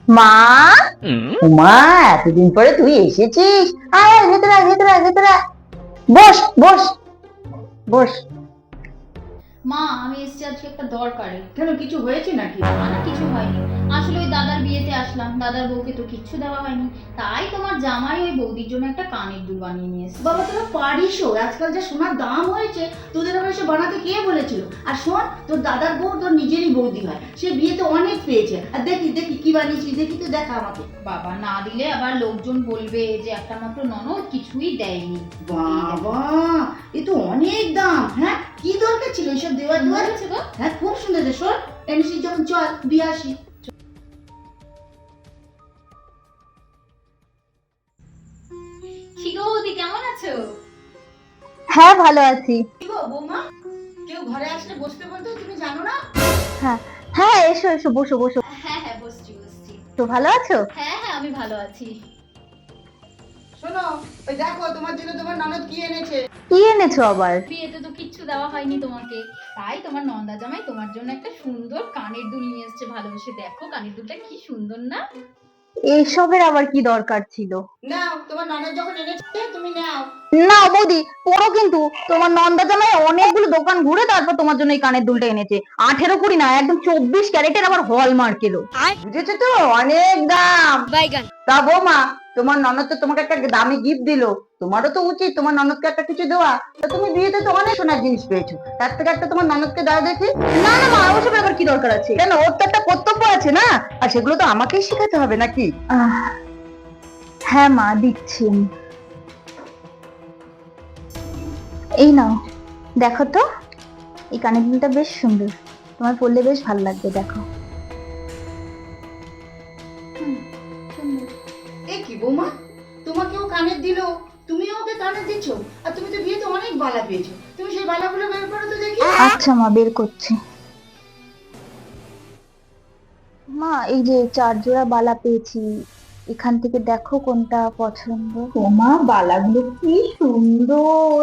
মা, মা, এতদিন পরে তুই এসেছিস। আয় ভেতরে আয়, ভেতরে আয়, ভেতরে আয়। বস বস বস। মা, আমি এসেছি আজকে একটা দরকারে। কেন, কিছু হয়েছে নাকি? না না, কিছু হয়নি। আসলে ওই দাদার বিয়েতে আসলাম, দাদার বউকে তো কিচ্ছু দেওয়া হয়নি, তাই তোমার জামাই ওই বৌদির জন্য একটা কানের দুল বানিয়ে নিয়ে এসেছে। বাবা, তোরা পারিসও? আজকাল যা সোনার দাম হয়েছে, তোদের আবার এসে বানাতে কে বলেছিল? আর শোন, তোর দাদার বউ তোর নিজেরই বৌদি হয়, সে বিয়েতে অনেক পেয়েছে। আর দেখি দেখি কি বানিয়েছিস, দেখি তো, দেখা আমাকে। বাবা, না দিলে আবার লোকজন বলবে যে একটা মাত্র ননদ কিছুই দেয়নি। বাবা, এ তো অনেক দাম। হ্যাঁ, কি দরকার ছিল এসব দেওয়ার? সুন্দর দেওয়ার হয়েছে গো। হ্যাঁ, খুব সুন্দর। শোন, এনেছিস যখন, চল দিয়ে আসি। কি গো বৌদি, কেমন আছো? হ্যাঁ, ভালো আছি। কি গো বৌমা, কেউ ঘরে আসলে বসতে বলতে তুমি জানো না? হ্যাঁ হ্যাঁ, এসো এসো, বসো বসো। হ্যাঁ হ্যাঁ, বসছি বসছি। তো ভালো আছো? হ্যাঁ হ্যাঁ, আমি ভালো আছি। শোনো, ওই দেখো তোমার জন্য তোমার ননদ কি এনেছে। কি এনেছো আবার? বিয়েতে তো কিচ্ছু দেওয়া হয়নি তোমাকে, তাই তোমার নন্দা জামাই তোমার জন্য একটা সুন্দর কানের দুল নিয়ে এসেছে। ভালোবেসে দেখো, কানের দুলটা কি সুন্দর না? এসবের আবার কি দরকার ছিল? নাও, তোমার ননদ যখন এনেছে তুমি নাও। না বৌদি, পড়ো কিন্তু। তোমার নন্দা জামাই অনেকগুলো দোকান ঘুরে তারপর তোমার জন্য এই কানের দুলটা এনেছে। 18 কুড়ি না, একদম 24 ক্যারেটের, আবার হলমার্ক এলো। বুঝেছো তো, অনেক দাম। তা বৌমা, তোমার ননদ তো তোমাকে একটা দামি গিফট দিলো, তোমারও তো উচিত তোমার ননদকে একটা কিছু দেওয়া। তা তুমি বিয়েতে তো অনেক সোনার জিনিস পেয়েছো, তার থেকে একটা তোমার ননদকে দাও দেখি। না না মা, ওসবের আবার কি দরকার আছে? কেন, ওর তো একটা কর্তব্য আছে না, আর সেগুলো তো আমাকেই শেখাতে হবে নাকি? হ্যাঁ মা, দিচ্ছি। এই নাও, দেখো তো, এই কানের দুলটা বেশ সুন্দর, তোমার পরলে বেশ ভালো লাগবে, দেখো। এ কি বৌমা, তোমাকে ও কানের দিলো, তুমিও ওকে কানের দিচ্ছ? আর তুমি তো বিয়েতে অনেক বালা পেয়েছো, তুমি সেই বালাগুলো বের করো তো দেখি। আচ্ছা মা, বের করছি। মা, এই যে 4 জোড়া বালা পেয়েছি, এখান থেকে দেখো কোনটা পছন্দ। ও মা, বালাগুলো কি সুন্দর।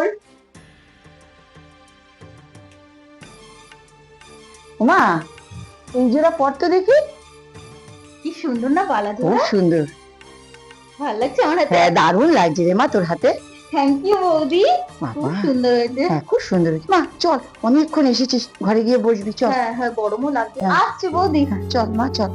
মা, এই জোড়া পর তো দেখি। কি সুন্দর না বালা খুব জোড়া? সুন্দর। ভালো লাগছে আমার হাতে। হ্যাঁ, দারুণ লাগছে রে মা তোর হাতে। থ্যাংক ইউ বৌদি, খুব বাবা, সুন্দর হয়েছে। হ্যাঁ খুব সুন্দর হয়েছে। মা চল, অনেকক্ষণ এসেছিস, ঘরে গিয়ে বসবি, চল। হ্যাঁ হ্যাঁ, গরমও লাগছে। হ্যাঁ। আসছি বৌদি। চল মা, চল।